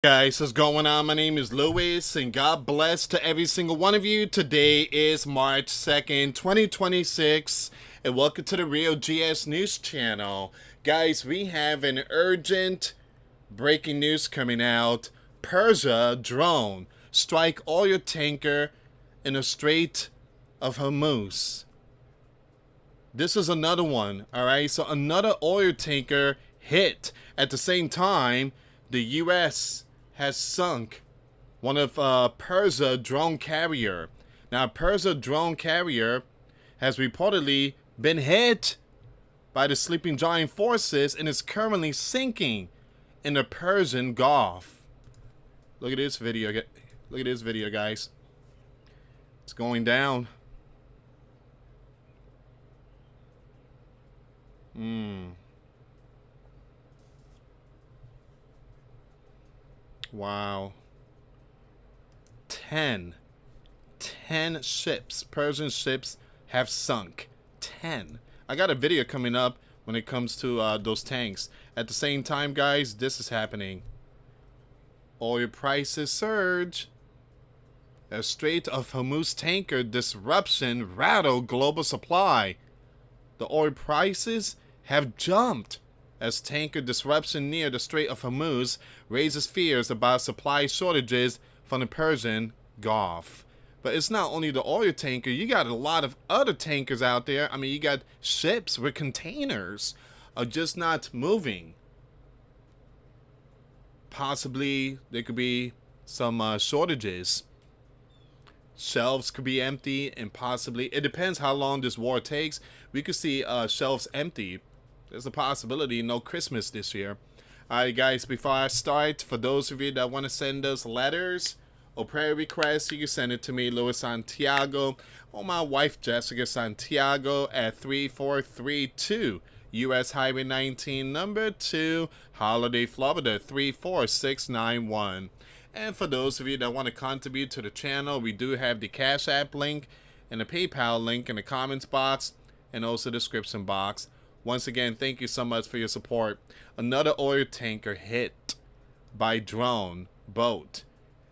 Guys, what's going on? My name is Louis, and God bless to every single one of you. Today is March 2nd, 2026, and welcome to the Real GS News channel. Guys, we have an urgent breaking news coming out. Persia drone strike oil tanker in the Strait of Hormuz. This is another one, alright? So another oil tanker hit. At the same time, the US has sunk one of Persia drone carrier. Now, Persia drone carrier has reportedly been hit by the sleeping giant forces and is currently sinking in the Persian Gulf. Look at this video. Look at this video, guys. It's going down. Wow. 10 ships, Persian ships, have sunk. 10. I got a video coming up when it comes to those tanks. At the same time, guys, this is happening. Oil prices surge. A Strait of Hormuz tanker disruption rattled global supply. The oil prices have jumped as tanker disruption near the Strait of Hormuz raises fears about supply shortages from the Persian Gulf. But it's not only the oil tanker, you got a lot of other tankers out there. I mean, you got ships with containers are just not moving. Possibly there could be some shortages. Shelves could be empty, and possibly, it depends how long this war takes. We could see shelves empty. There's a possibility no Christmas this year. Alright, guys, before I start, for those of you that want to send us letters or prayer requests, you can send it to me, Louis Santiago, or my wife, Jessica Santiago, at 3432 US Highway 19, number 2, Holiday, Florida, 34691. And for those of you that want to contribute to the channel, we do have the Cash App link and the PayPal link in the comments box and also the description box. Once again, thank you so much for your support. Another oil tanker hit by drone boat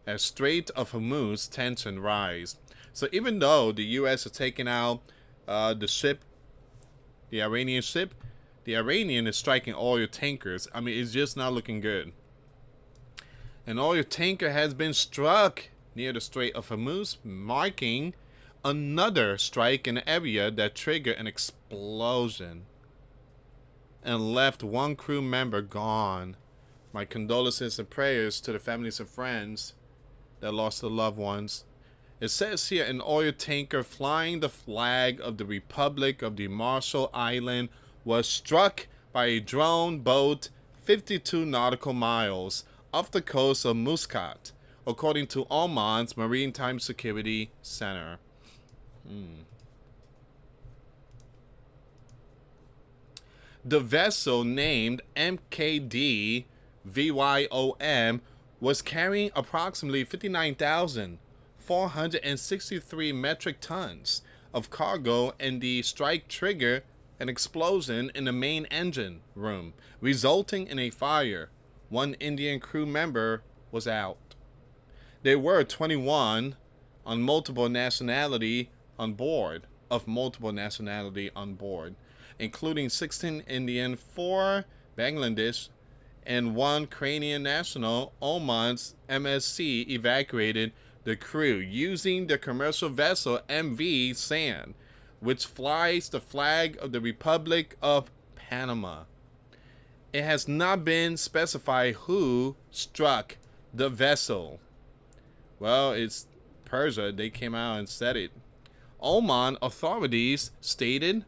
as Strait of Hormuz tension rise. So even though the U.S. is taking out the ship, the Iranian ship, the Iranian is striking oil tankers. I mean, it's just not looking good. An oil tanker has been struck near the Strait of Hormuz, marking another strike in the area that triggered an explosion and left one crew member gone. My condolences and prayers to the families and friends that lost their loved ones. It says here an oil tanker flying the flag of the Republic of the Marshall Islands was struck by a drone boat 52 nautical miles off the coast of Muscat, according to Oman's Maritime Security Center. The vessel, named MKD VYOM, was carrying approximately 59,463 metric tons of cargo, and the strike triggered an explosion in the main engine room, resulting in a fire. One Indian crew member was out. There were 21 on multiple nationality on board, including 16 Indian, 4 Bangladesh, and 1 Ukrainian national. Oman's MSC evacuated the crew using the commercial vessel MV Sand, which flies the flag of the Republic of Panama. It has not been specified who struck the vessel. Well, it's Persia. They came out and said it. Oman authorities stated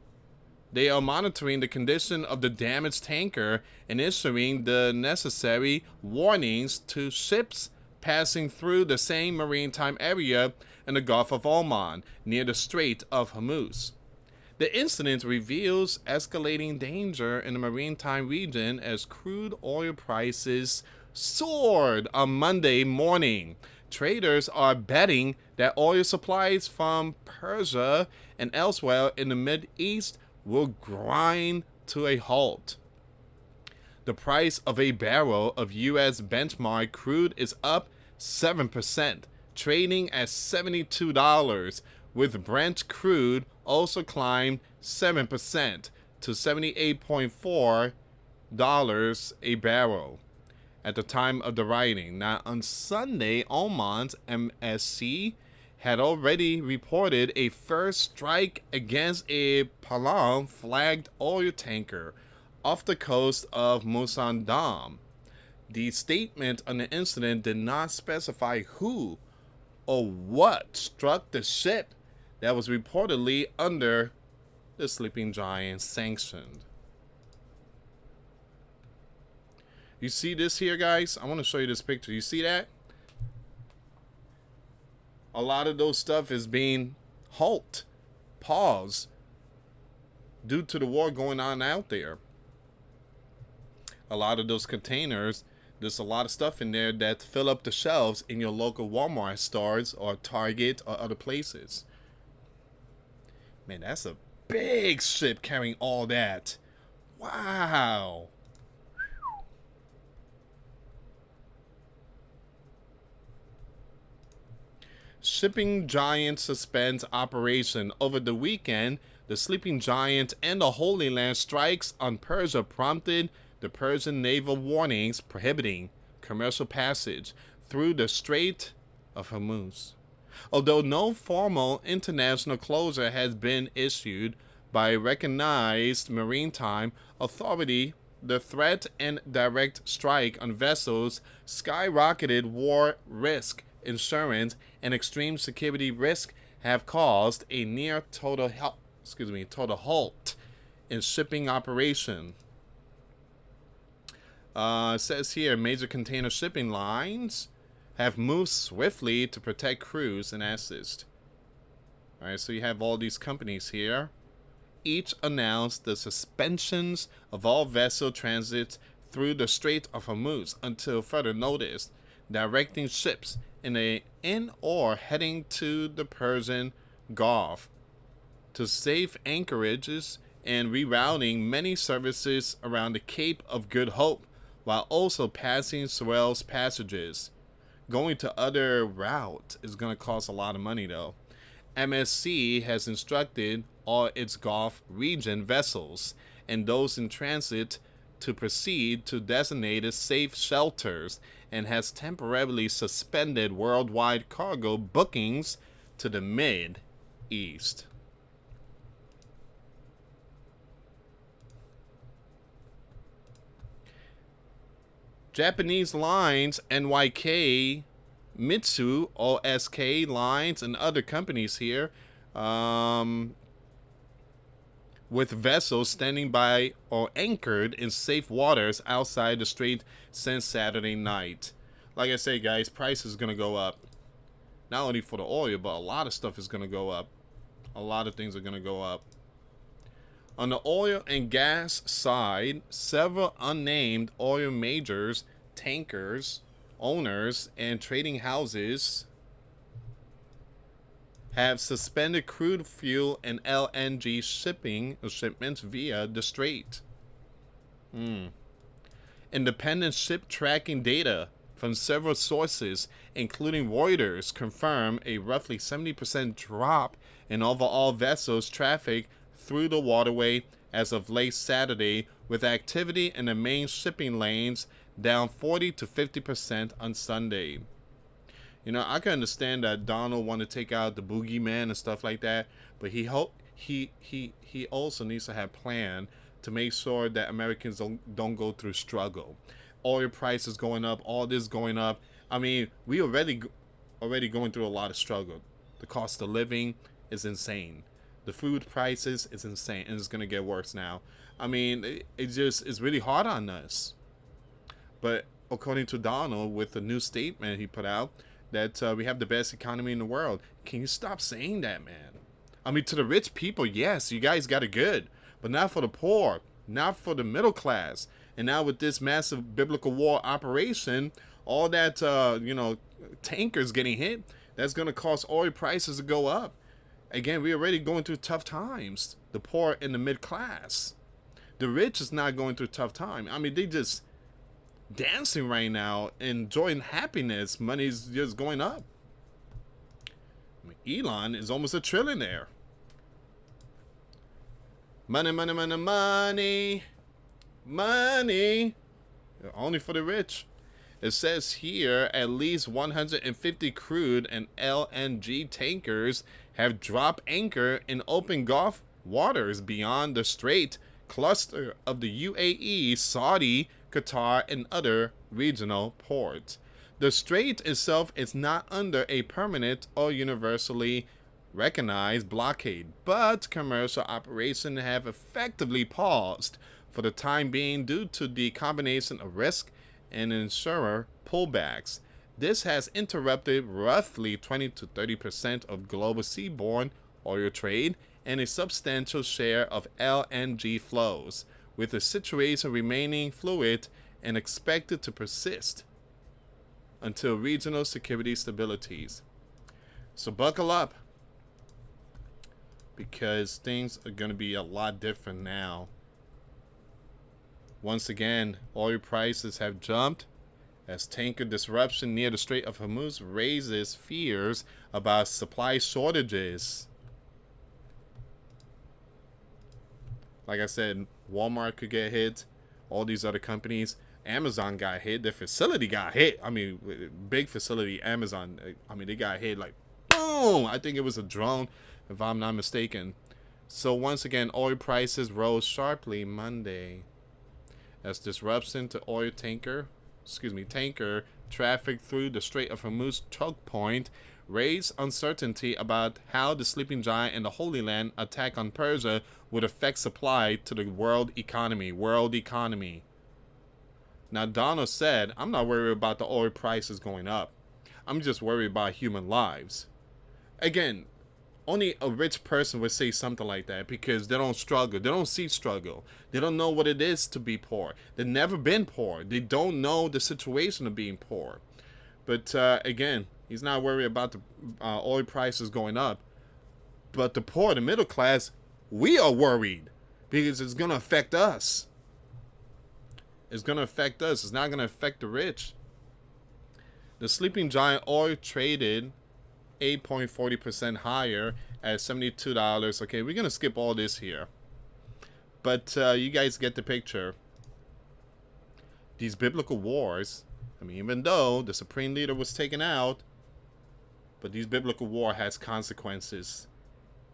they are monitoring the condition of the damaged tanker and issuing the necessary warnings to ships passing through the same maritime area in the Gulf of Oman near the Strait of Hormuz. The incident reveals escalating danger in the maritime region as crude oil prices soared on Monday morning. Traders are betting that oil supplies from Persia and elsewhere in the Middle East will grind to a halt. The price of a barrel of US benchmark crude is up 7%, trading at $72, with Brent crude also climbed 7% to $78.4 a barrel at the time of the writing. Now, on Sunday, Oman's MSC had already reported a first strike against a Palau flagged oil tanker off the coast of Musandam. The statement on the incident did not specify who or what struck the ship that was reportedly under the sleeping giant sanctioned. You see this here, guys? I want to show you this picture. You see that? A lot of those stuff is being halt, paused, due to the war going on out there. A lot of those containers, there's a lot of stuff in there that fill up the shelves in your local Walmart stores or Target or other places. Man, that's a big ship carrying all that. Wow. Shipping giant suspends operation. Over the weekend, the sleeping giant and the Holy Land strikes on Persia prompted the Persian naval warnings prohibiting commercial passage through the Strait of Hormuz. Although no formal international closure has been issued by a recognized maritime authority, the threat and direct strike on vessels skyrocketed war risk, insurance, and extreme security risk have caused a near total halt in shipping operation. It says here, major container shipping lines have moved swiftly to protect crews and assist. All right, so you have all these companies here. Each announced the suspensions of all vessel transits through the Strait of Hormuz until further notice, directing ships in or heading to the Persian Gulf to safe anchorages and rerouting many services around the Cape of Good Hope, while also passing Suez passages. Going to other route is going to cost a lot of money though. MSC has instructed all its Gulf region vessels and those in transit to proceed to designated safe shelters and has temporarily suspended worldwide cargo bookings to the Mid-East. Japanese lines, NYK, Mitsu, OSK lines, and other companies here, with vessels standing by or anchored in safe waters outside the strait since Saturday night. Like I say, guys, price is going to go up. Not only for the oil, but a lot of stuff is going to go up. A lot of things are going to go up. On the oil and gas side, several unnamed oil majors, tankers, owners, and trading houses have suspended crude fuel and LNG shipments via the strait. Independent ship tracking data from several sources, including Reuters, confirm a roughly 70% drop in overall vessels traffic through the waterway as of late Saturday, with activity in the main shipping lanes down 40 to 50% on Sunday. You know, I can understand that Donald want to take out the boogeyman and stuff like that, but he also needs to have a plan to make sure that Americans don't go through struggle. Oil prices going up, all this going up. I mean, we already going through a lot of struggle. The cost of living is insane. The food prices is insane, and it's gonna get worse now. I mean, it's really hard on us. But according to Donald, with the new statement he put out, that we have the best economy in the world. Can you stop saying that, man? I mean, to the rich people, yes, you guys got it good, but not for the poor, not for the middle class. And now with this massive biblical war operation, all that tankers getting hit, that's gonna cause oil prices to go up. Again, we're already going through tough times. The poor and the mid class. The rich is not going through a tough time. I mean, they just dancing right now, enjoying happiness. Money's just going up. I mean, Elon is almost a trillionaire. Money, money, money, money. Money. Only for the rich. It says here at least 150 crude and LNG tankers have dropped anchor in open Gulf waters beyond the Strait cluster of the UAE, Saudi, Qatar, and other regional ports. The Strait itself is not under a permanent or universally recognized blockade, but commercial operations have effectively paused for the time being due to the combination of risk and insurer pullbacks. This has interrupted roughly 20 to 30% of global seaborne oil trade and a substantial share of LNG flows, with the situation remaining fluid and expected to persist until regional security stabilities. So buckle up, because things are going to be a lot different now. Once again, oil prices have jumped as tanker disruption near the Strait of Hormuz raises fears about supply shortages. Like I said, Walmart could get hit. All these other companies. Amazon got hit. Their facility got hit. I mean, big facility, Amazon. I mean, they got hit like boom. I think it was a drone, if I'm not mistaken. So once again, oil prices rose sharply Monday as disruption to tanker traffic through the Strait of Hormuz choke point raised uncertainty about how the sleeping giant and the Holy Land attack on Persia would affect supply to the world economy. Now, Donald said, I'm not worried about the oil prices going up. I'm just worried about human lives. Again, only a rich person would say something like that because they don't struggle. They don't see struggle. They don't know what it is to be poor. They've never been poor. They don't know the situation of being poor. But again, he's not worried about the oil prices going up. But the poor, the middle class, we are worried because it's going to affect us. It's going to affect us. It's not going to affect the rich. The sleeping giant oil traded 8.40% higher at $72. Okay, we're going to skip all this here. But you guys get the picture. These biblical wars, I mean, even though the supreme leader was taken out, but these biblical war has consequences.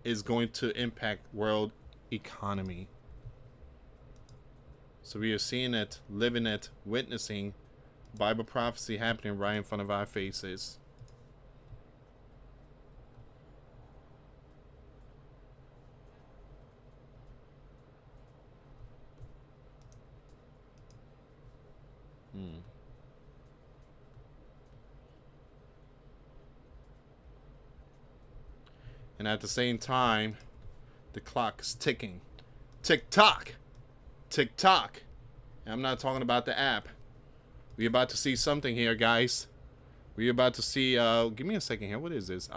Is going to impact world economy. So we are seeing it, living it, witnessing Bible prophecy happening right in front of our faces. And at the same time, the clock is ticking. Tick-tock. Tick-tock. And I'm not talking about the app. We're about to see something here, guys. We're about to see... give me a second here. What is this?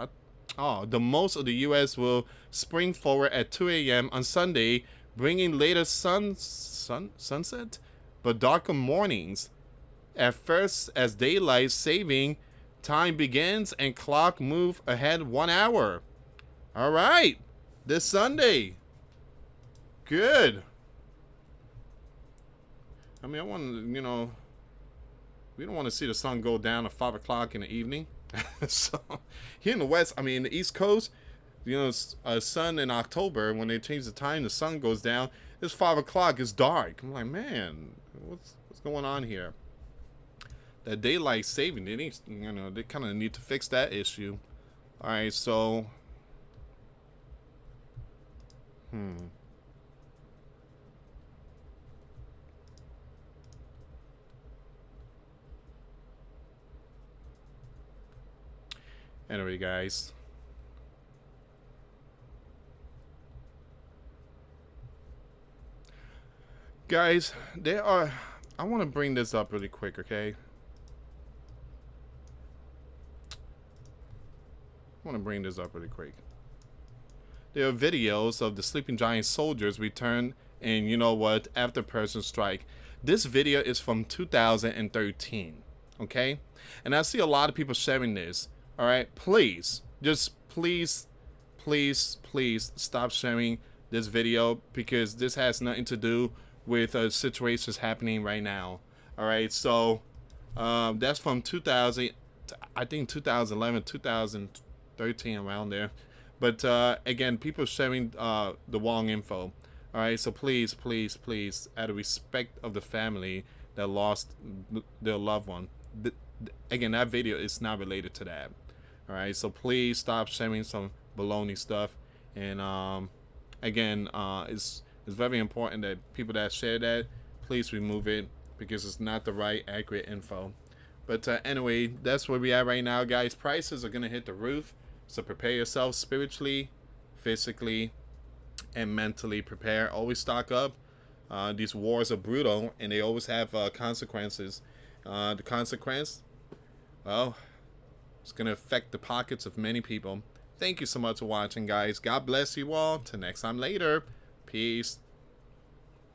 The most of the U.S. will spring forward at 2 a.m. on Sunday, bringing later sunset, but darker mornings. At first, as daylight saving time begins and clock move ahead 1 hour. All right, this Sunday. Good. I mean, I want to, we don't want to see the sun go down at 5 o'clock in the evening. So here in the West, I mean, the East Coast, sun in October, when they change the time, the sun goes down. It's 5 o'clock. It's dark. I'm like, man, what's going on here? That daylight saving, they kind of need to fix that issue. All right, so. Anyway, guys. I want to bring this up really quick, okay? There are videos of the sleeping giant soldiers return And you know what? After Persian strike, this video is from 2013. Okay, and I see a lot of people sharing this. All right, please, just please, please stop sharing this video, because this has nothing to do with situations happening right now. All right, so that's from 2000, I think 2011, 2013, around there. But again, people sharing the wrong info. All right, so please, please, please, out of respect of the family that lost their loved one, again, that video is not related to that. All right, so please stop sharing some baloney stuff. And again, it's very important that people that share that, please remove it, because it's not the right accurate info. But anyway, that's where we are right now, guys. Prices are gonna hit the roof, so prepare yourself spiritually, physically, and mentally. Prepare. Always stock up. These wars are brutal, and they always have consequences. The consequence, well, it's gonna affect the pockets of many people. Thank you so much for watching, guys. God bless you all. Till next time later. Peace.